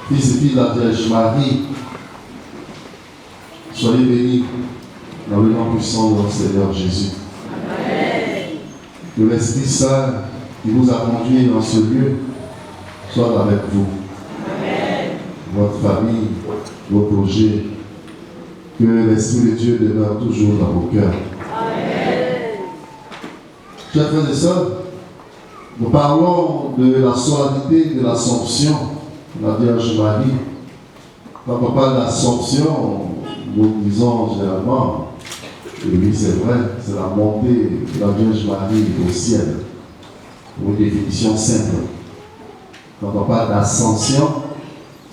Fils et filles de la Vierge Marie, soyez bénis dans le nom puissant de notre Seigneur Jésus. Amen. Que l'Esprit Saint qui vous a conduit dans ce lieu soit avec vous. Amen. Votre famille, vos projets, que l'Esprit de Dieu demeure toujours dans vos cœurs. Amen. Chers frères et sœurs, nous parlons de la solennité de l'Assomption de la Vierge Marie. Quand on parle d'Assomption, nous disons généralement, et oui c'est vrai, c'est la montée de la Vierge Marie au ciel, pour une définition simple. Quand on parle d'ascension,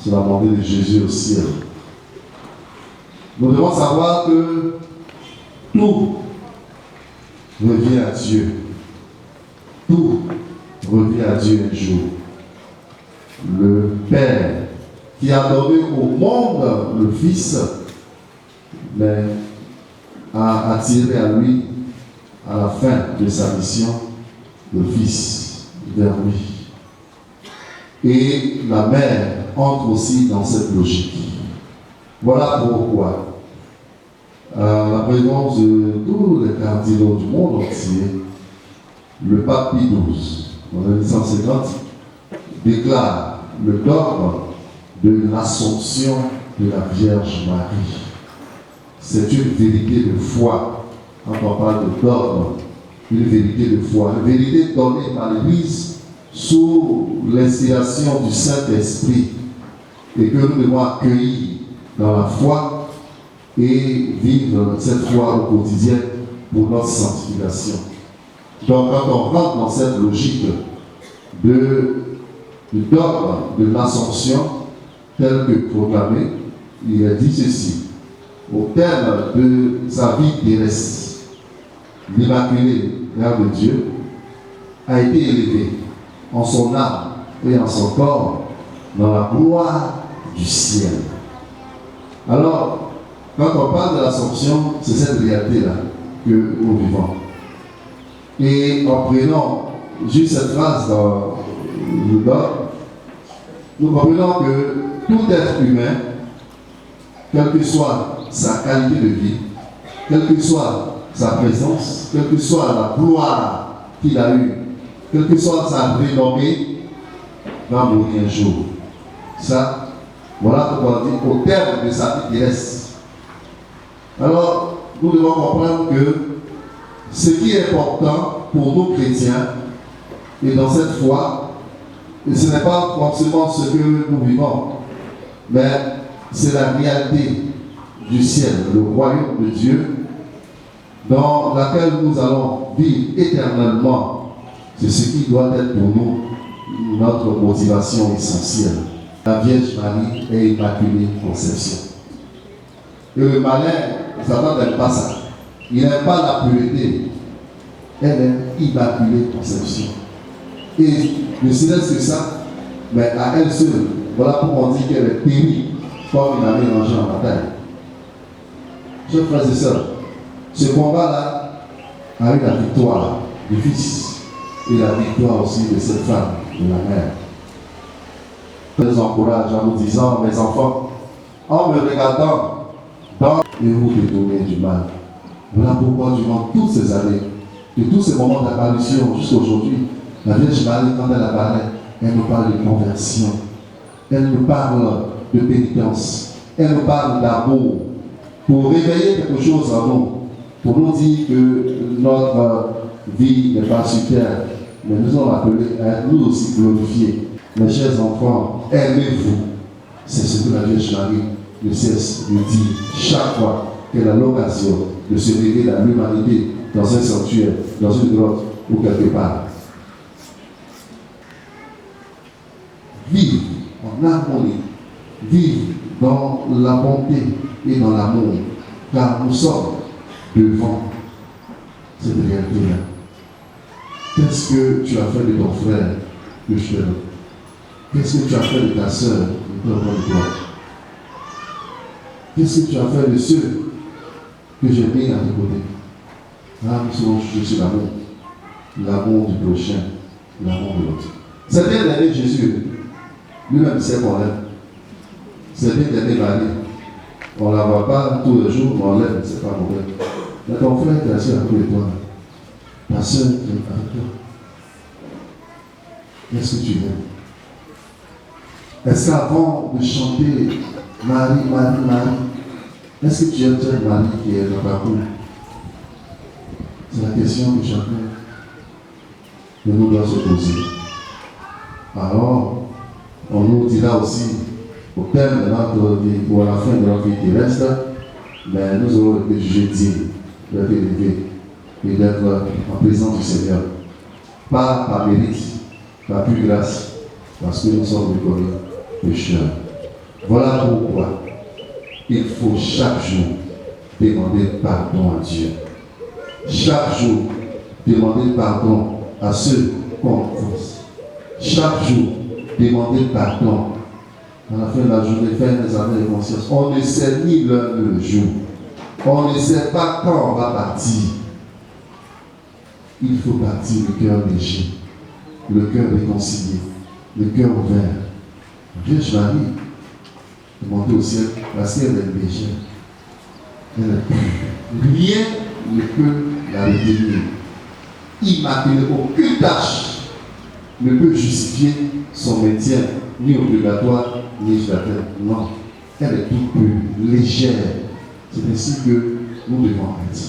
c'est la montée de Jésus au ciel. Nous devons savoir que tout revient à Dieu. Tout revient à Dieu un jour. Le Père qui a donné au monde le Fils, mais a attiré à lui, à la fin de sa mission, le Fils vers lui. Et la mère entre aussi dans cette logique. Voilà pourquoi, à la présence de tous les cardinaux du monde entier, le pape Pie XII, en 1850, déclare le dogme de l'Assomption de la Vierge Marie. C'est une vérité de foi. Quand on parle de dogme, une vérité de foi, une vérité donnée par l'Église sous l'inspiration du Saint-Esprit et que nous devons accueillir dans la foi et vivre cette foi au quotidien pour notre sanctification. Donc quand on rentre dans cette logique du dogme de l'Assomption tel que proclamé, il est dit ceci: au terme de sa vie terrestre, l'Immaculée Mère de Dieu a été élevée en son âme et en son corps dans la gloire du ciel. Alors, quand on parle de l'Assomption, c'est cette réalité-là que nous vivons. Et en prenant juste cette phrase dans le dogme, nous comprenons que tout être humain, quelle que soit sa qualité de vie, quelle que soit sa présence, quelle que soit la gloire qu'il a eue, quelle que soit sa renommée, va mourir un jour. Ça, voilà pourquoi on dit au terme de sa vie terrestre. Alors, nous devons comprendre que ce qui est important pour nous chrétiens, et dans cette foi, et ce n'est pas forcément ce que nous vivons, mais c'est la réalité du ciel, le royaume de Dieu, dans laquelle nous allons vivre éternellement. C'est ce qui doit être pour nous notre motivation essentielle. La Vierge Marie est Immaculée Conception. Et le malin, Satan n'aime pas ça. Il n'aime pas la pureté. Elle est Immaculée Conception. Et ne serait-ce que ça, mais à elle seule, voilà pourquoi on dit qu'elle est périe comme une armée rangée en bataille. Chers frères et sœurs, ce combat-là a eu la victoire du Fils et la victoire aussi de cette femme, de la mère. Je les encourage en vous disant, mes enfants, en me regardant dans et vous détournez du mal. Voilà pourquoi durant toutes ces années, de tous ces moments d'apparition jusqu'à aujourd'hui, la Vierge Marie, quand elle apparaît, elle nous parle de conversion, elle nous parle de pénitence, elle nous parle d'amour, pour réveiller quelque chose en nous, pour nous dire que notre vie n'est pas sur terre, mais nous sommes appelés à être nous aussi glorifiés. Mes chers enfants, aimez-vous. C'est ce que la Vierge Marie ne cesse de dire chaque fois qu'elle a l'occasion de se révéler à l'humanité dans un sanctuaire, dans une grotte ou quelque part. Vive en harmonie, vive dans la bonté et dans l'amour, car nous sommes devant cette réalité-là. Qu'est-ce que tu as fait de ton frère que je t'aime? Qu'est-ce que tu as fait de ta sœur que je t'aime de toi? Qu'est-ce que tu as fait de ceux que j'ai mis à tes côtés? Là, nous serons jugés sur l'amour. L'amour du prochain, l'amour de l'autre. C'est bien d'aimer Jésus. Lui-même sait qu'on l'aime. C'est bien d'aimer Marie. On ne la voit pas tous les jours, mais on l'aime, c'est pas mauvais. Mais ton frère est assis à côté de toi. Ta soeur est avec toi. Qu'est-ce que tu aimes? Est-ce qu'avant de chanter Marie, Marie, Marie, est-ce que tu aimes cette Marie qui est dans ta cour? C'est la question que chacun de nous doit se poser. Alors, on nous dira aussi, au terme de notre vie, ou à la fin de notre vie terrestre, mais nous aurons été jugés dignes d'être élevés et d'être en présence du Seigneur. Pas par mérite, pas plus grâce, parce que nous sommes reconnus pécheurs. Voilà pourquoi il faut chaque jour demander pardon à Dieu. Chaque jour, demander pardon à ceux qu'on offense. Chaque jour, demander pardon. À la fin de la journée, faire des examens de conscience. On ne sait ni l'heure ni le jour. On ne sait pas quand on va partir. Il faut partir le cœur léger, le cœur réconcilié, le cœur ouvert. Vierge Marie, demandez au ciel, parce qu'elle est légère. Elle est pure. Rien ne peut la retenir. Immaculée, aucune tâche ne peut justifier son maintien, ni au purgatoire, ni sur la terre. Non. Elle est toute pure, légère. C'est ainsi que nous devons être.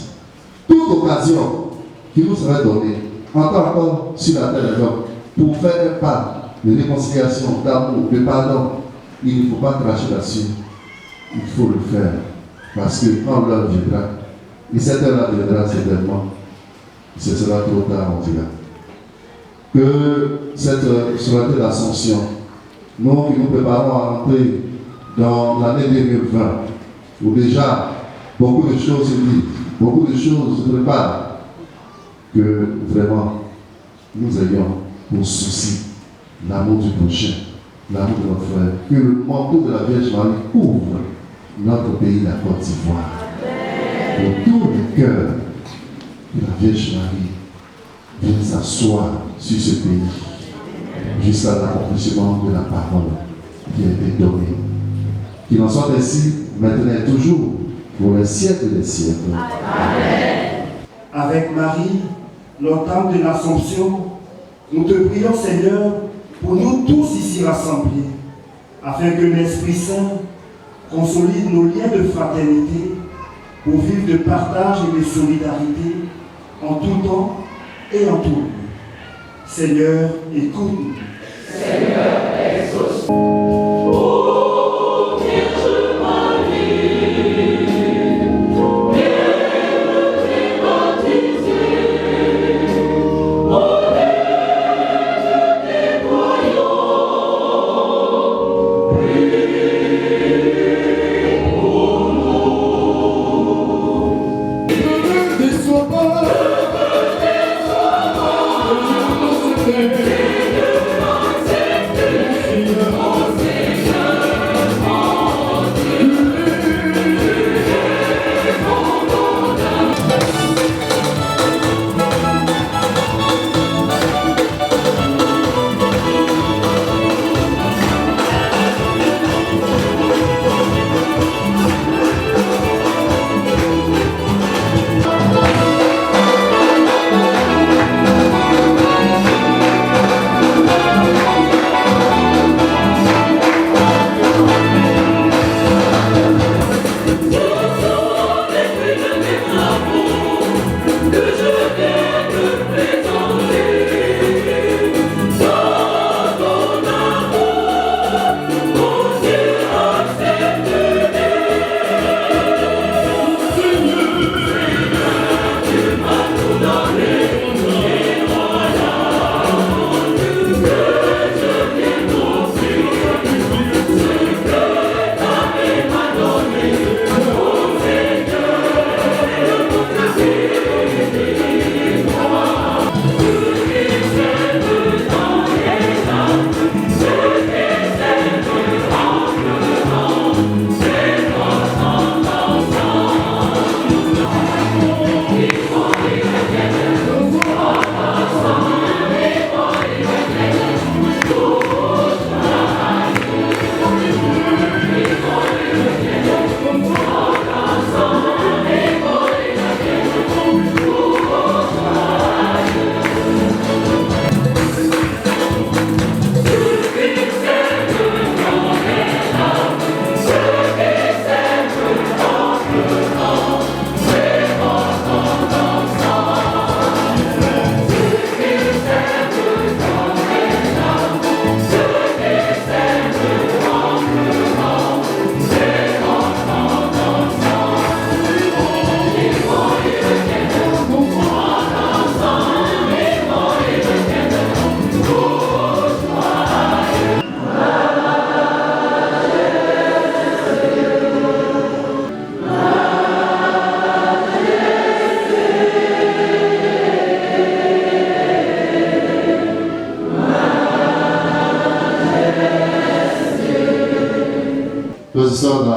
Toute occasion qui nous sera donnée, encore sur la terre de l'homme, pour faire un pas de réconciliation, d'amour, de pardon, il ne faut pas cracher là-dessus. Il faut le faire. Parce que quand l'heure viendra, et cette heure-là viendra certainement, ce sera trop tard, on dira. Que cette soirée d'Ascension, nous qui nous préparons à rentrer dans l'année 2020, où déjà beaucoup de choses se disent, beaucoup de choses se préparent, que vraiment nous ayons pour souci l'amour du prochain, l'amour de notre frère, que le manteau de la Vierge Marie couvre notre pays, la Côte d'Ivoire. Pour tous les cœurs, que la Vierge Marie vienne s'asseoir sur ce pays jusqu'à l'accomplissement de la parole qui a été donnée. Qu'il en soit ainsi maintenant et toujours pour les siècles des siècles. Amen. Avec Marie, l'entame de l'Assomption, nous te prions, Seigneur, pour nous tous ici rassemblés, afin que l'Esprit Saint consolide nos liens de fraternité pour vivre de partage et de solidarité en tout temps et en tout lieu. Seigneur, écoute-nous. Seigneur, exauce. Oh,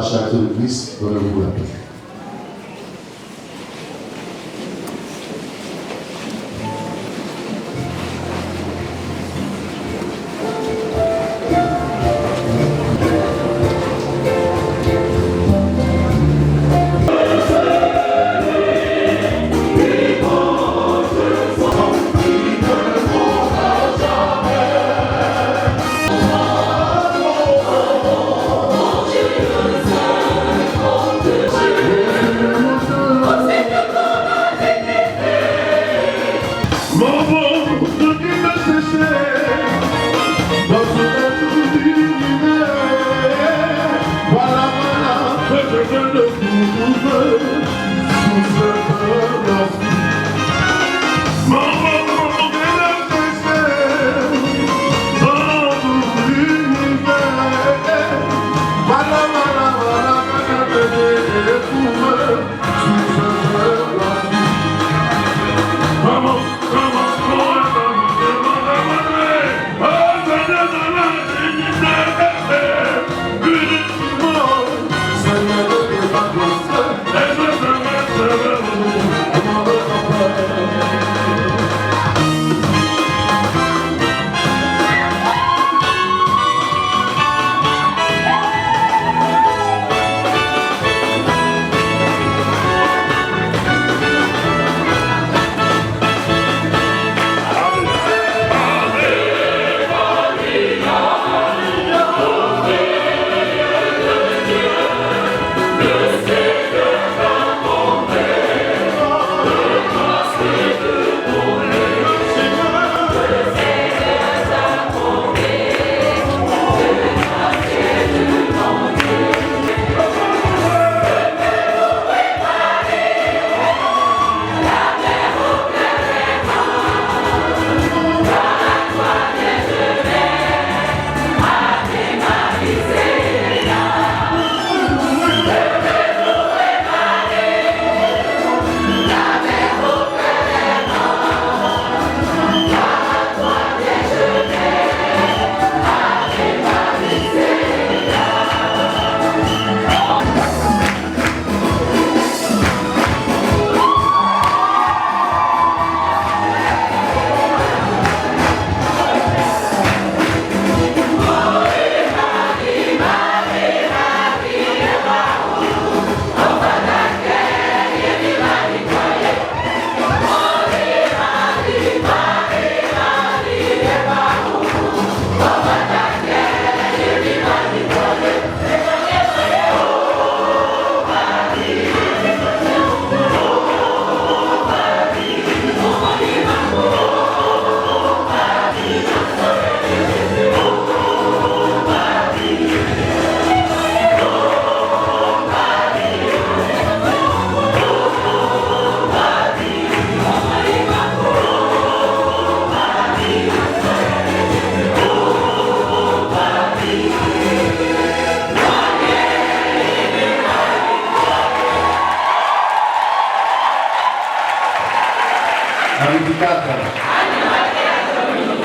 charité de Christ, donnez-vous la paix.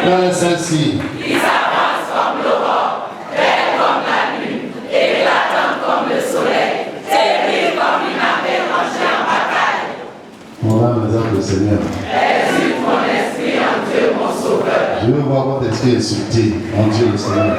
Dans celle-ci. Il s'avance comme l'aurore, belle comme la lune, éclatante comme le soleil, terrible comme une armée rangée en bataille. On va les âmes du Seigneur. Exulte mon esprit en Dieu, mon sauveur. Je veux voir votre esprit insulté en Dieu le Seigneur.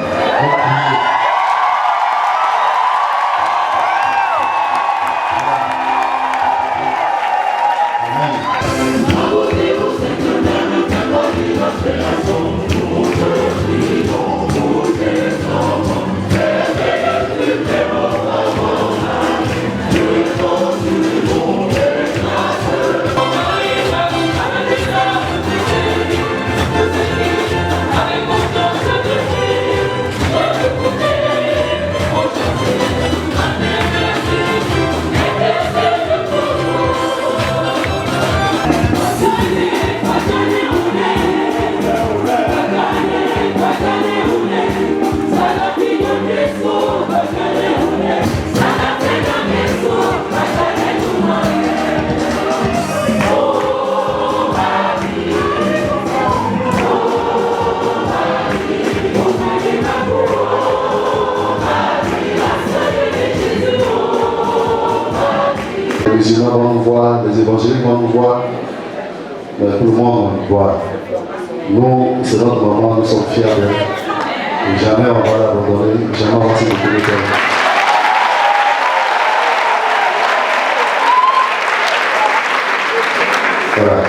Avec mon temps, je te dis. Voilà. Nous, c'est notre maman, nous sommes fiers d'elle. Et jamais on va l'abandonner, jamais on va se découvrir d'elle. Voilà.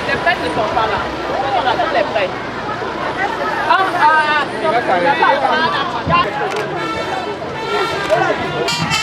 Les prêtres ne sont pas là. On a tous les prêtres. Il va s'arrêter.